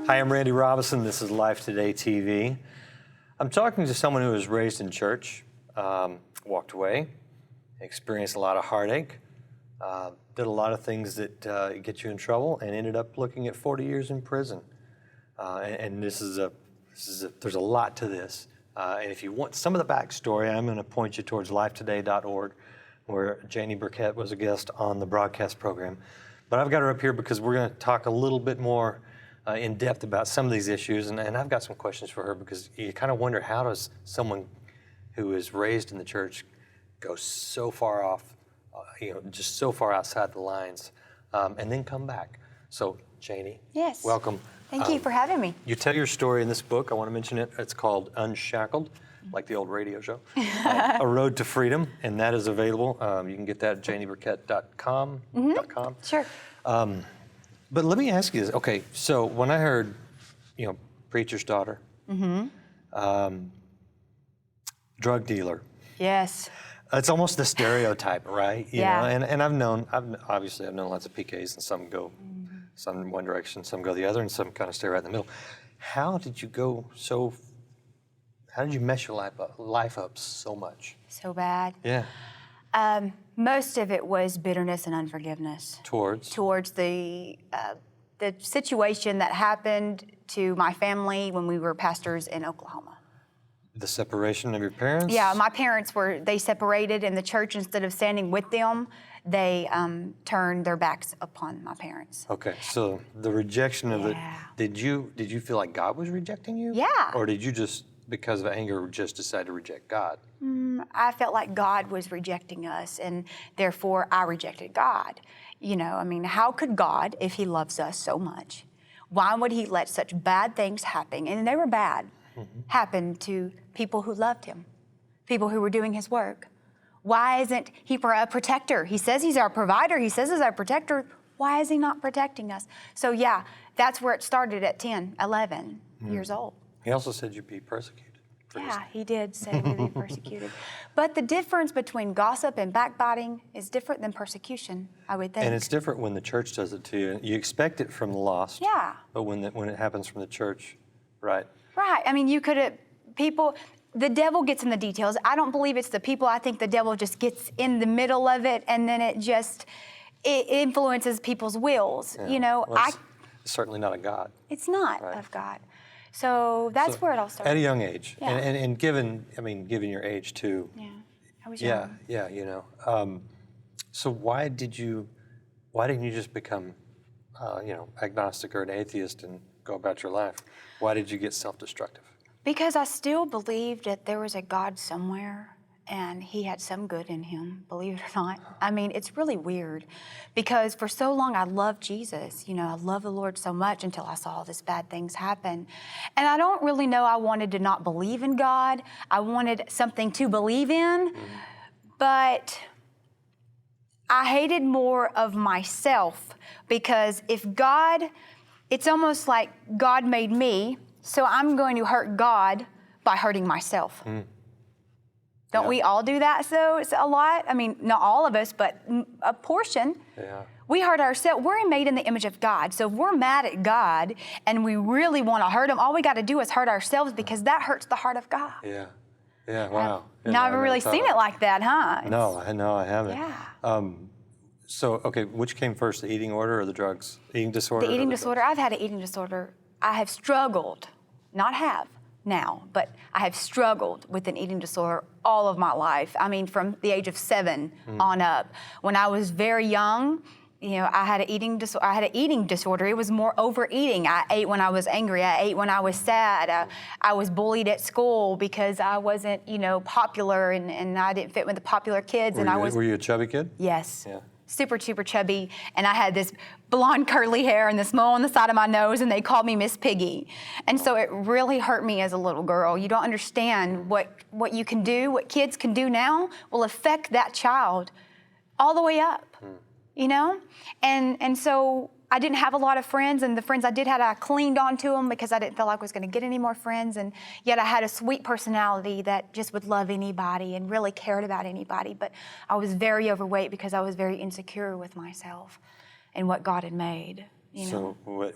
Hi, I'm Randy Robison. This is Life Today TV. I'm talking to someone who was raised in church, walked away, experienced a lot of heartache, did a lot of things that get you in trouble, and ended up looking at 40 years in prison. And there's a lot to this. And if you want some of the backstory, I'm going to point you towards lifetoday.org, where Janie Burkett was a guest on the broadcast program. But I've got her up here because we're going to talk a little bit more in depth about some of these issues, and I've got some questions for her because you kind of wonder, how does someone who is raised in the church go so far off, just so far outside the lines, and then come back? So, Janie, yes, welcome. Thank you for having me. You tell your story in this book. I want to mention it. It's called Unshackled, like the old radio show, A Road to Freedom, and that is available. You can get that at janieburkett.com. Sure. But let me ask you this. Okay, so when I heard, preacher's daughter, drug dealer. Yes. It's almost the stereotype, right? You Yeah. know? And I've known lots of PKs, and some go some in one direction, some go the other, and some kind of stay right in the middle. How did you mess your life up so much? So bad. Yeah. Most of it was bitterness and unforgiveness. Towards the situation that happened to my family when we were pastors in Oklahoma. the separation of your parents? Yeah, my parents they separated, and the church, instead of standing with them, they turned their backs upon my parents. Okay, so the rejection of Yeah. did you feel like God was rejecting you? Yeah. Or did you just, because of anger, just decide to reject God? I felt like God was rejecting us, and therefore I rejected God. How could God, if He loves us so much, why would He let such bad things happen, and they were bad, happen to people who loved Him, people who were doing His work? Why isn't He a protector? He says He's our provider. He says He's our protector. Why is He not protecting us? So yeah, that's where it started at 10, 11 years old. He also said you'd be persecuted. Yeah, He did say we'd be persecuted. But the difference between gossip and backbiting is different than persecution, I would think. And it's different when the church does it to you. You expect it from the lost. Yeah. But when it happens from the church, right? Right. The devil gets in the details. I don't believe it's the people. I think the devil just gets in the middle of it, and then it influences people's wills. Yeah. It's certainly not a God. It's not of God. So that's where it all started. At a young age, Yeah. and given your age too. Yeah, I was young. Yeah. So why didn't you just become, agnostic or an atheist and go about your life? Why did you get self-destructive? Because I still believed that there was a God somewhere, and He had some good in Him, believe it or not. It's really weird, because for so long I loved Jesus. I loved the Lord so much until I saw all these bad things happen. And I don't really know I wanted to not believe in God. I wanted something to believe in, but I hated more of myself, because it's almost like God made me, so I'm going to hurt God by hurting myself. Don't we all do that? So it's a lot. Not all of us, but a portion. Yeah. We hurt ourselves. We're made in the image of God. So if we're mad at God and we really want to hurt Him, all we got to do is hurt ourselves, because that hurts the heart of God. Yeah. Wow. Now I've really seen it like that, huh? No, I haven't. Yeah. So, okay, which came first, the eating order or the drugs? Eating disorder? The eating disorder. I've had an eating disorder. I have struggled, not have now, but I have struggled with an eating disorder all of my life. From the age of 7 on up. When I was very young, I had an eating disorder. It was more overeating. I ate when I was angry. I ate when I was sad. I was bullied at school because I wasn't, popular, and I didn't fit with the popular kids. Were you a chubby kid? Yes. Yeah. Super chubby, and I had this blonde curly hair and this mole on the side of my nose, and they called me Miss Piggy. And so it really hurt me as a little girl. You don't understand what you can do, what kids can do now will affect that child all the way up, And so I didn't have a lot of friends, and the friends I did have, I clinged on to them because I didn't feel like I was going to get any more friends. And yet I had a sweet personality that just would love anybody and really cared about anybody. But I was very overweight because I was very insecure with myself and what God had made. So what,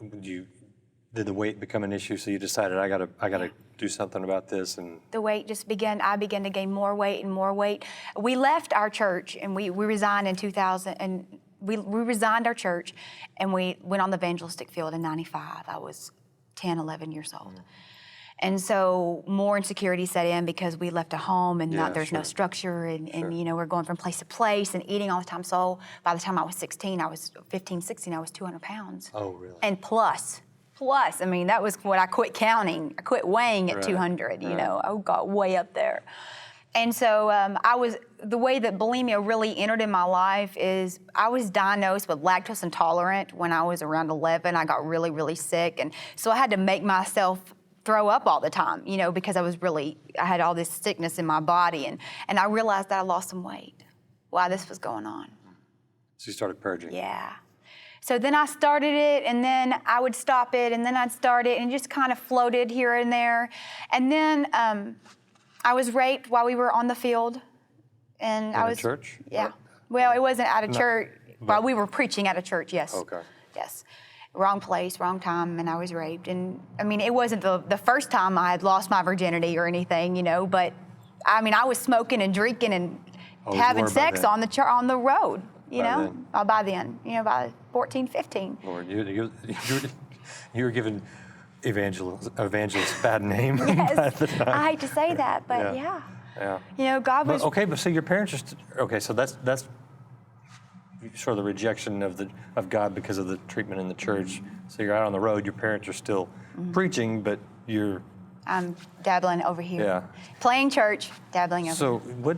did the weight become an issue? So you decided I gotta do something about this, and the weight just began. I began to gain more weight and more weight. We left our church and we resigned in 2000, and we resigned our church, and we went on the evangelistic field in '95. I was 10, 11 years old. And so more insecurity set in because we left a home and there's no structure, and you know, we're going from place to place and eating all the time. So by the time I was 16, I was 15, 16, I was 200 pounds. Oh, really? And plus, I mean, that was what I quit counting. I quit weighing at 200, you know, I got way up there. And so the way that bulimia really entered in my life is I was diagnosed with lactose intolerant when I was around 11. I got really, really sick. And so I had to make myself throw up all the time, you know, because I had all this sickness in my body. And I realized that I lost some weight while this was going on. So you started purging. Yeah. So then I started it, and then I would stop it, and then I'd start it, and just kind of floated here and there. And then I was raped while we were on the field. And I was in church? Yeah. Well, it wasn't at a church. While we were preaching at a church, yes. Okay. Yes. Wrong place, wrong time, and I was raped. And I mean, it wasn't the first time I had lost my virginity or anything, you know, but I mean, I was smoking and drinking and having sex on the road, you know, by then, you know, by 14, 15. Lord, you were given evangelist bad name. Yes, at the time. I hate to say that, but yeah. You know, God was... But so your parents just, so that's sort of the rejection of God because of the treatment in the church. So you're out on the road, your parents are still preaching, but I'm dabbling over here. Yeah. Playing church, dabbling over So here.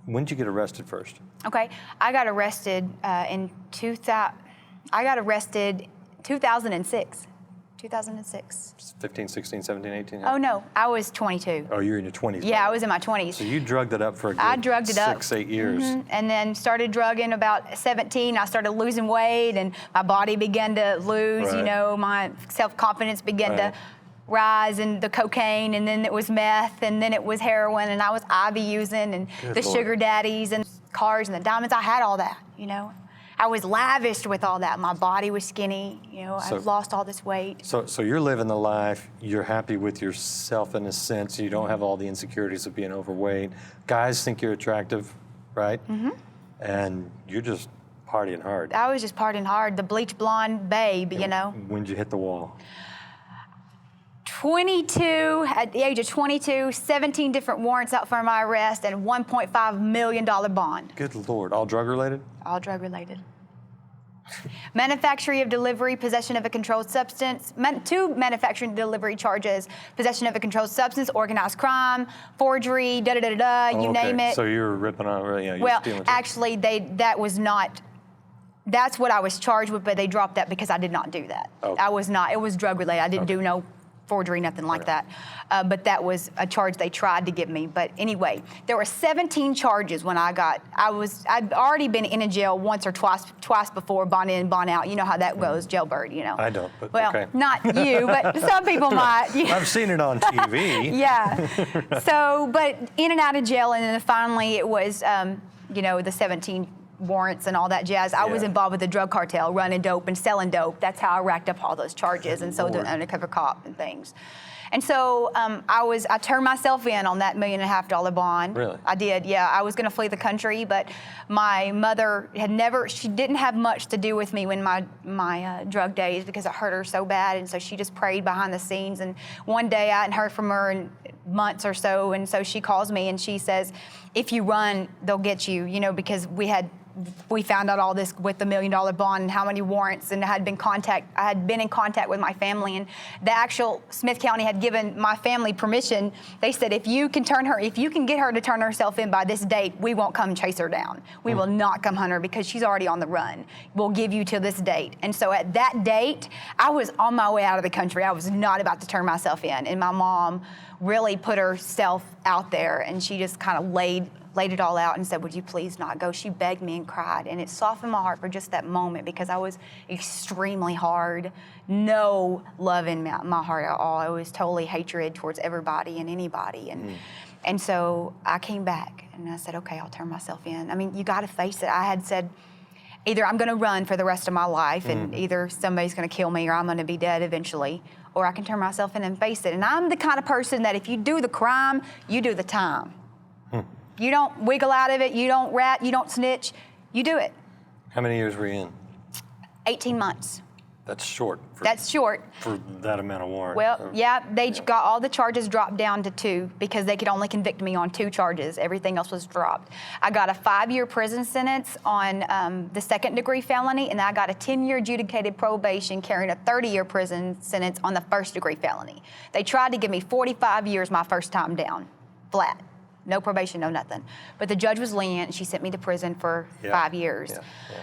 when did you get arrested first? Okay, I got arrested in 2006. 2006. 15, 16, 17, 18? Oh, no, I was 22. Oh, you were in your 20s. Yeah, I was in my 20s. So you drugged it up for a good I drugged it up 6-8 years. And then started drugging about 17. I started losing weight, and my body began to lose, you know, my self-confidence began to rise, and the cocaine, and then it was meth, and then it was heroin, and I was IV using, and the sugar daddies and cars and the diamonds. I had all that, you know. I was lavished with all that. My body was skinny, you know, I've lost all this weight. So you're living the life, you're happy with yourself in a sense, you don't have all the insecurities of being overweight. Guys think you're attractive, right? And you're just partying hard. I was just partying hard, the bleach blonde babe, you know. When did you hit the wall? 22, at the age of 22, 17 different warrants out for my arrest, and $1.5 million bond. Good Lord, all drug related? All drug related. Manufacturing of delivery, possession of a controlled substance, 2 manufacturing and delivery charges, possession of a controlled substance, organized crime, forgery, you name it. So you were ripping on, well, actually, that was not, that's what I was charged with, but they dropped that because I did not do that. I was not, it was drug related. I didn't do no forgery, nothing like that. But that was a charge they tried to give me. But anyway, there were 17 charges when I'd already been in a jail once or twice before, bond in, bond out. You know how that goes, jailbird, you know. I don't, but well, not you, but some people might. I've seen it on TV. Yeah. So, but in and out of jail, and then finally it was, you know, the 17 warrants and all that jazz. I was involved with the drug cartel, running dope and selling dope. That's how I racked up all those charges, and so the undercover cop and things. And so I turned myself in on that $1.5 million bond. Really? I did, yeah. I was going to flee the country, but my mother she didn't have much to do with me when my drug days, because it hurt her so bad, and so she just prayed behind the scenes. And one day I hadn't heard from her in months or so, and so she calls me and she says, if you run, they'll get you, you know, because we found out all this with the $1 million bond and how many warrants, and I had been in contact with my family, and the actual Smith County had given my family permission. They said, if you can get her to turn herself in by this date, we won't come chase her down. We will not come hunt her because she's already on the run. We'll give you till this date. And so at that date, I was on my way out of the country. I was not about to turn myself in. And my mom really put herself out there, and she just kind of laid it all out and said, would you please not go? She begged me and cried, and it softened my heart for just that moment, because I was extremely hard, no love in my heart at all. It was totally hatred towards everybody and anybody. And so I came back and I said, okay, I'll turn myself in. I mean, you got to face it. I had said, either I'm going to run for the rest of my life, and either somebody's going to kill me or I'm going to be dead eventually, or I can turn myself in and face it. And I'm the kind of person that if you do the crime, you do the time. You don't wiggle out of it, you don't rat, you don't snitch, you do it. How many years were you in? 18 months. That's short. That's short. For that amount of warrant. Well, yeah, they got all the charges dropped down to 2 because they could only convict me on 2 charges. Everything else was dropped. I got a 5-year prison sentence on the 2nd-degree felony, and I got a 10-year adjudicated probation carrying a 30-year prison sentence on the 1st-degree felony. They tried to give me 45 years my first time down, flat. No probation, no nothing. But the judge was lenient. She sent me to prison for 5 years. Yeah.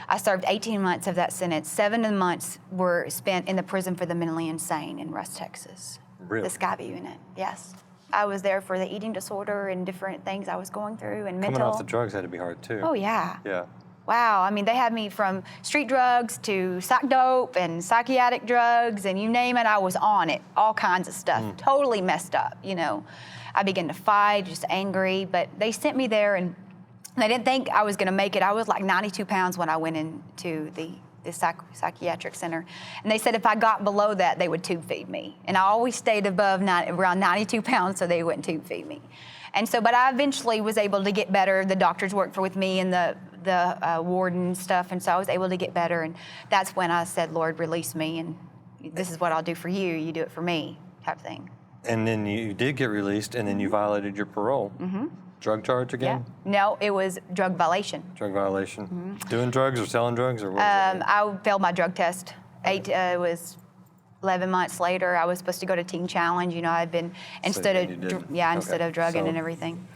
I served 18 months of that sentence. 7 of the months were spent in the prison for the mentally insane in Rusk, Texas. Really? The Skyview unit, yes. I was there for the eating disorder and different things I was going through and mental. Coming off the drugs had to be hard too. Oh, yeah. Yeah. Wow, I mean, they had me from street drugs to psych dope and psychiatric drugs, and you name it, I was on it. All kinds of stuff. Totally messed up, you know. I began to fight, just angry, but they sent me there, and they didn't think I was going to make it. I was like 92 pounds when I went into the psychiatric center, and they said if I got below that, they would tube feed me. And I always stayed above around 92 pounds, so they wouldn't tube feed me. And so, but I eventually was able to get better. The doctors worked with me and the warden and stuff, and so I was able to get better. And that's when I said, Lord, release me, and this is what I'll do for you. You do it for me, type thing. And then you did get released, and then you violated your parole. Drug charge again? Yeah. No, it was drug violation. Drug violation. Doing drugs or selling drugs, or what was it? I failed my drug test. It was 11 months later. I was supposed to go to Teen Challenge. You know, I'd been instead of drugging and everything.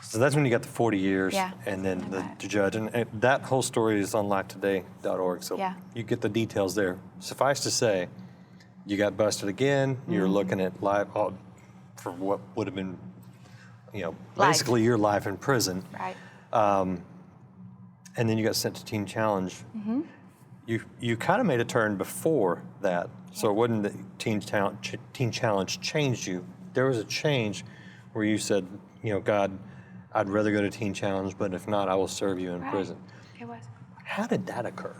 So that's when you got the 40 years, Yeah. and then the judge, and that whole story is on lifetoday.org. So Yeah. you get the details there. Suffice to say, you got busted again. You're looking at life for what would have been, you know, basically your life in prison. Right. And then you got sent to Teen Challenge. You kind of made a turn before that, so it wasn't that Teen Challenge changed you. There was a change where you said, you know, God, I'd rather go to Teen Challenge, but if not, I will serve you in prison. It was. How did that occur?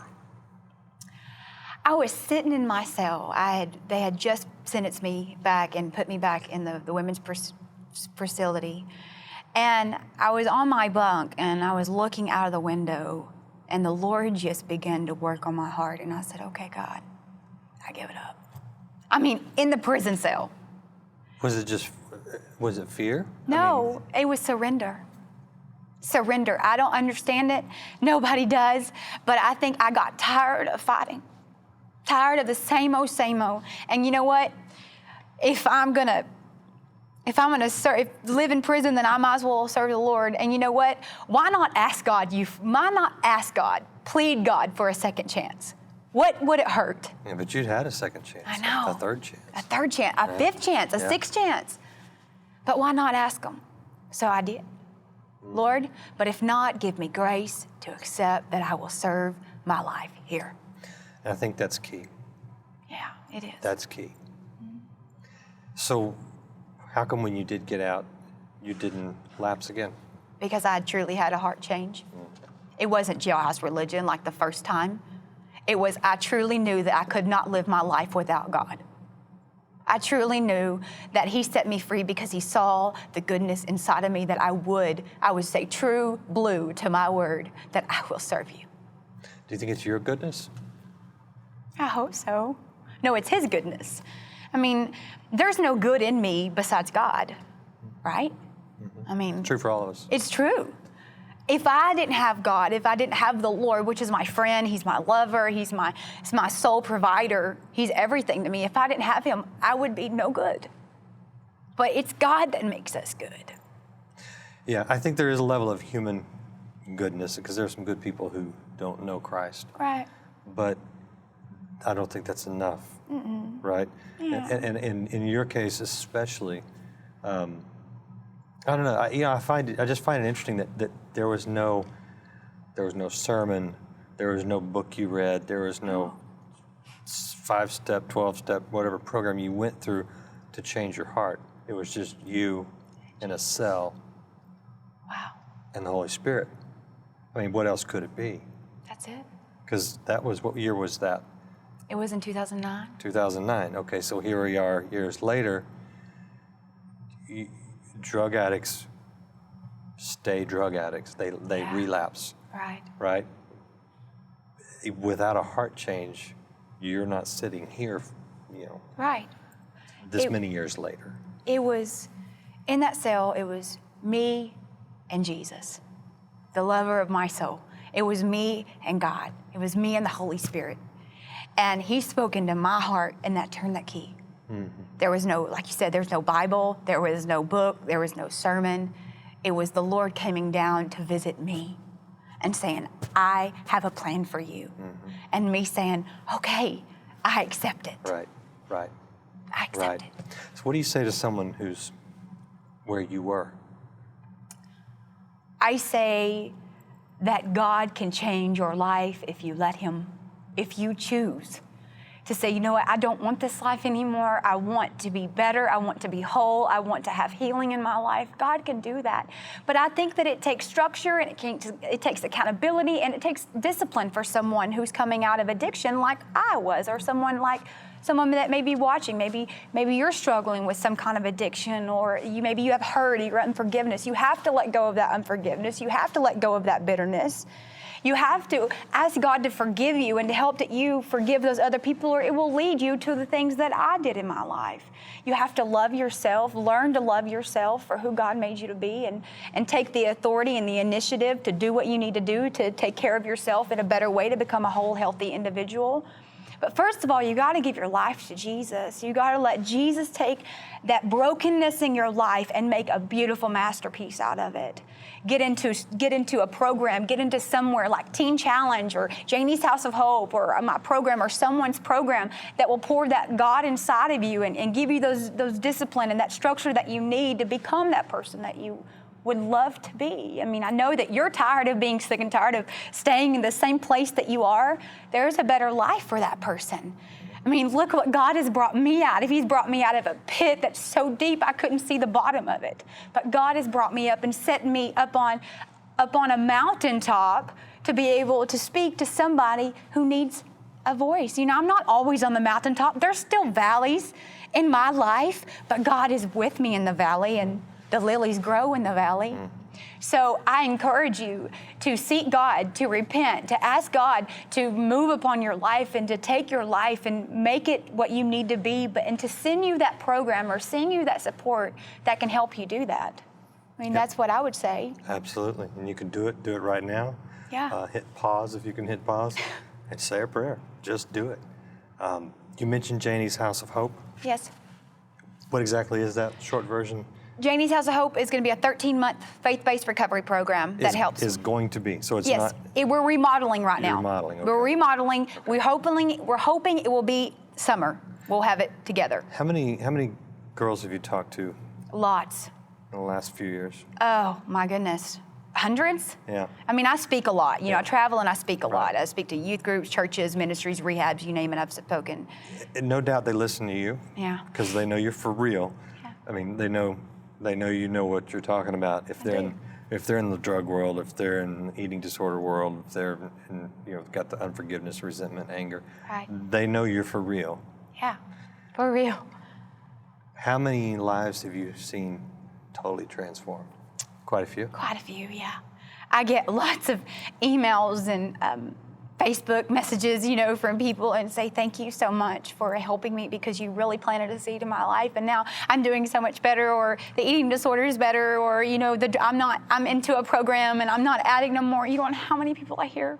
I was sitting in my cell. They had just sentenced me back and put me back in the women's facility. And I was on my bunk, and I was looking out of the window, and the Lord just began to work on my heart. And I said, okay, God, I give it up. I mean, in the prison cell. Was it fear? No, it was surrender. Surrender. I don't understand it. Nobody does. But I think I got tired of fighting. Tired of the same old. And you know what? If I'm gonna live in prison, then I might as well serve the Lord. And you know what? Why not ask God? Plead God for a second chance. What would it hurt? Yeah, but you'd had a second chance. I know. A third chance. A third chance, a fifth chance, a sixth chance. But why not ask Him? So I did. Lord, but if not, give me grace to accept that I will serve my life here. And I think that's key. Yeah, it is. That's key. So how come when you did get out, you didn't lapse again? Because I truly had a heart change. It wasn't jailhouse religion like the first time. It was, I truly knew that I could not live my life without God. I truly knew that He set me free because He saw the goodness inside of me that I would say true blue to my word, that I will serve you. Do you think it's your goodness? I hope so. No, it's His goodness. I mean, there's no good in me besides God, right? I mean, True for all of us. it's true. If I didn't have God, if I didn't have the Lord, which is my friend, He's my lover, He's my sole provider, He's everything to me. If I didn't have Him, I would be no good. But it's God that makes us good. Yeah, I think there is a level of human goodness because there are some good people who don't know Christ. Right. But I don't think that's enough, right? Yeah. And in your case especially, I don't know. I just find it interesting that there was no sermon, there was no book you read, there was no 5-step, 12-step, whatever program you went through to change your heart. It was just you in a cell. Wow. And the Holy Spirit. I mean, what else could it be? That's it. Because that was, what year was that? It was in 2009. 2009. Okay, so here we are years later. Drug addicts stay drug addicts. They relapse, Right. right? Without a heart change, you're not sitting here, Right. this many years later. It was, in that cell, it was me and Jesus, the lover of my soul. It was me and God. It was me and the Holy Spirit. And he spoke into my heart, and that turned that key. Mm-hmm. There was no, like you said, there's no Bible, there was no book, there was no sermon. It was the Lord coming down to visit me and saying, I have a plan for you. Mm-hmm. And me saying, okay, I accept it. Right. I accept it. So what do you say to someone who's where you were? I say that God can change your life if you let him, if you choose to say, you know what, I don't want this life anymore. I want to be better. I want to be whole. I want to have healing in my life. God can do that. But I think that it takes structure, and it takes accountability, and it takes discipline for someone who's coming out of addiction like I was, or someone that may be watching. Maybe you're struggling with some kind of addiction, or maybe you have hurt, or you're unforgiveness. You have to let go of that unforgiveness. You have to let go of that bitterness. You have to ask God to forgive you and to help that you forgive those other people, or it will lead you to the things that I did in my life. You have to love yourself, learn to love yourself for who God made you to be, and take the authority and the initiative to do what you need to do to take care of yourself in a better way to become a whole, healthy individual. But first of all, you got to give your life to Jesus. You got to let Jesus take that brokenness in your life and make a beautiful masterpiece out of it. Get into a program, get into somewhere like Teen Challenge or Janie's House of Hope or my program or someone's program that will pour that God inside of you and give you those discipline and that structure that you need to become that person that you would love to be. I mean, I know that you're tired of being sick and tired of staying in the same place that you are. There's a better life for that person. I mean, look what God has brought me out of. He's brought me out of a pit that's so deep I couldn't see the bottom of it. But God has brought me up and set me up on a mountaintop to be able to speak to somebody who needs a voice. You know, I'm not always on the mountaintop. There's still valleys in my life, but God is with me in the valley, and the lilies grow in the valley. So I encourage you to seek God, to repent, to ask God to move upon your life and to take your life and make it what you need to be, and to send you that program or send you that support that can help you do that. I mean, that's what I would say. Absolutely. And you can do it right now. Yeah. Hit pause if you can hit pause and say a prayer. Just do it. You mentioned Janie's House of Hope. Yes. What exactly is that short version? Janie's House of Hope is going to be a 13-month faith-based recovery program that helps. Is going to be. So it's yes, not. We're remodeling right now. Remodeling. Okay. We're remodeling. Okay. We're hoping it will be summer. We'll have it together. How many girls have you talked to? Lots. In the last few years? Oh my goodness, hundreds. Yeah. I mean, I speak a lot. You know, I travel and I speak a lot. I speak to youth groups, churches, ministries, rehabs, you name it. I've spoken. No doubt they listen to you. Yeah. Because they know you're for real. Yeah. I mean, they know you know what you're talking about. If they're in the drug world, if they're in the eating disorder world, if they're in, got the unforgiveness, resentment, anger, right. They know you're for real. Yeah, for real. How many lives have you seen totally transformed? Quite a few? Quite a few, yeah. I get lots of emails and Facebook messages, from people and say, thank you so much for helping me because you really planted a seed in my life and now I'm doing so much better, or the eating disorder is better, or, I'm into a program and I'm not adding no more. You don't know how many people I hear.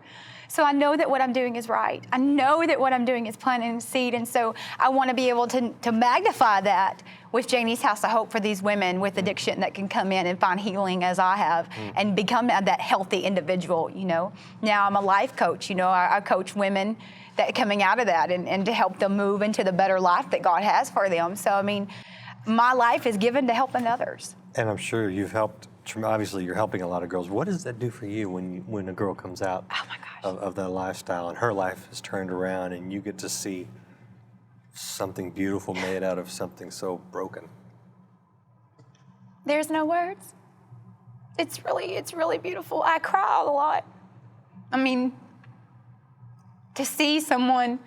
So I know that what I'm doing is right. I know that what I'm doing is planting a seed. And so I want to be able to magnify that with Janie's House of Hope for these women with addiction that can come in and find healing as I have and become that healthy individual, Now I'm a life coach, I coach women that coming out of that and to help them move into the better life that God has for them. So, I mean, my life is given to helping others. And I'm sure you've helped. Obviously, you're helping a lot of girls. What does that do for you when a girl comes out of that lifestyle and her life is turned around and you get to see something beautiful made out of something so broken? There's no words. It's really beautiful. I cry a lot. I mean, to see someone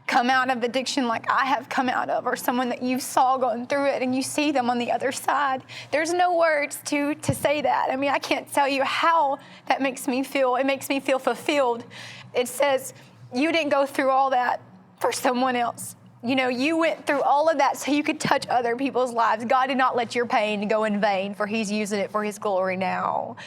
come out of addiction like I have come out of, or someone that you saw going through it and you see them on the other side. There's no words to say that. I mean, I can't tell you how that makes me feel. It makes me feel fulfilled. It says, you didn't go through all that for someone else. You know, you went through all of that so you could touch other people's lives. God did not let your pain go in vain, for he's using it for his glory now.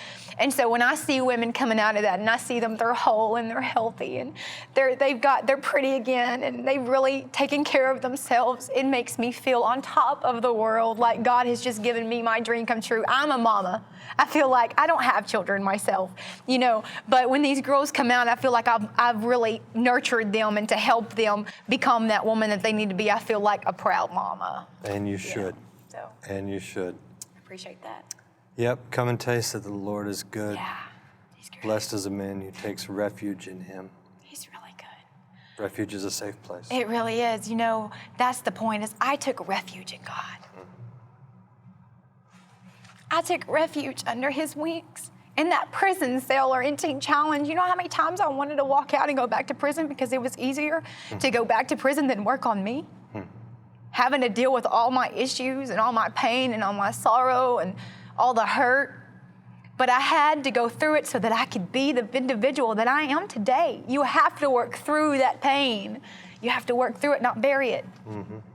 And so when I see women coming out of that and I see them, they're whole and they're healthy and they're pretty again and they've really taken care of themselves, it makes me feel on top of the world, like God has just given me my dream come true. I'm a mama. I feel like I don't have children myself, you know, but when these girls come out, I feel like I've really nurtured them, and to help them become that woman that they need to be, I feel like a proud mama. And you should. So And you should. I appreciate that. Yep, come and taste that the Lord is good. Yeah, he's good. Blessed is a man who takes refuge in him. He's really good. Refuge is a safe place. It really is. You know, that's the point, is I took refuge in God. I took refuge under his wings. In that prison cell or in Teen Challenge, you know how many times I wanted to walk out and go back to prison because it was easier to go back to prison than work on me? Having to deal with all my issues and all my pain and all my sorrow and all the hurt. But I had to go through it so that I could be the individual that I am today. You have to work through that pain. You have to work through it, not bury it.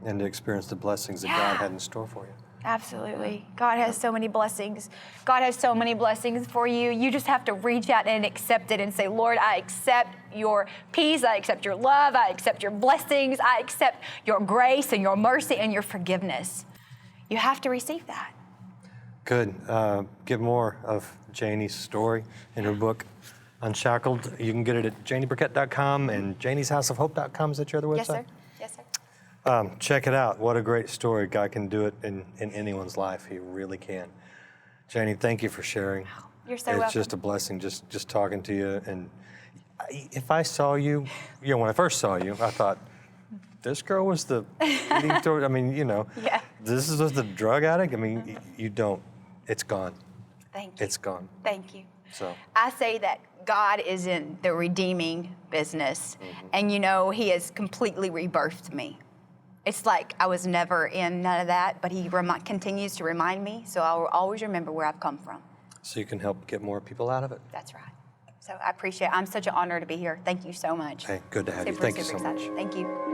And to experience the blessings that God had in store for you. Absolutely. God has so many blessings. God has so many blessings for you. You just have to reach out and accept it and say, Lord, I accept your peace. I accept your love. I accept your blessings. I accept your grace and your mercy and your forgiveness. You have to receive that. Good. Get more of Janie's story in her book, Unshackled. You can get it at janieburkett.com and janieshouseofhope.com. Is that your other website? Yes, sir. Yes, sir. Check it out. What a great story. God can do it in anyone's life. He really can. Janie, thank you for sharing. You're so It's welcome. just a blessing just talking to you. And if I saw you, when I first saw you, I thought, this girl was the eating throat. I mean, Yeah. this is the drug addict. I mean, you don't. It's gone. Thank you. It's gone. Thank you. So I say that God is in the redeeming business, and he has completely rebirthed me. It's like I was never in none of that, but he continues to remind me, so I will always remember where I've come from. you can help get more people out of it. That's right. So I appreciate it. I'm such an honor to be here. Thank you so much. Hey, good to have you. Super, Thank you super so much. excited. Thank you.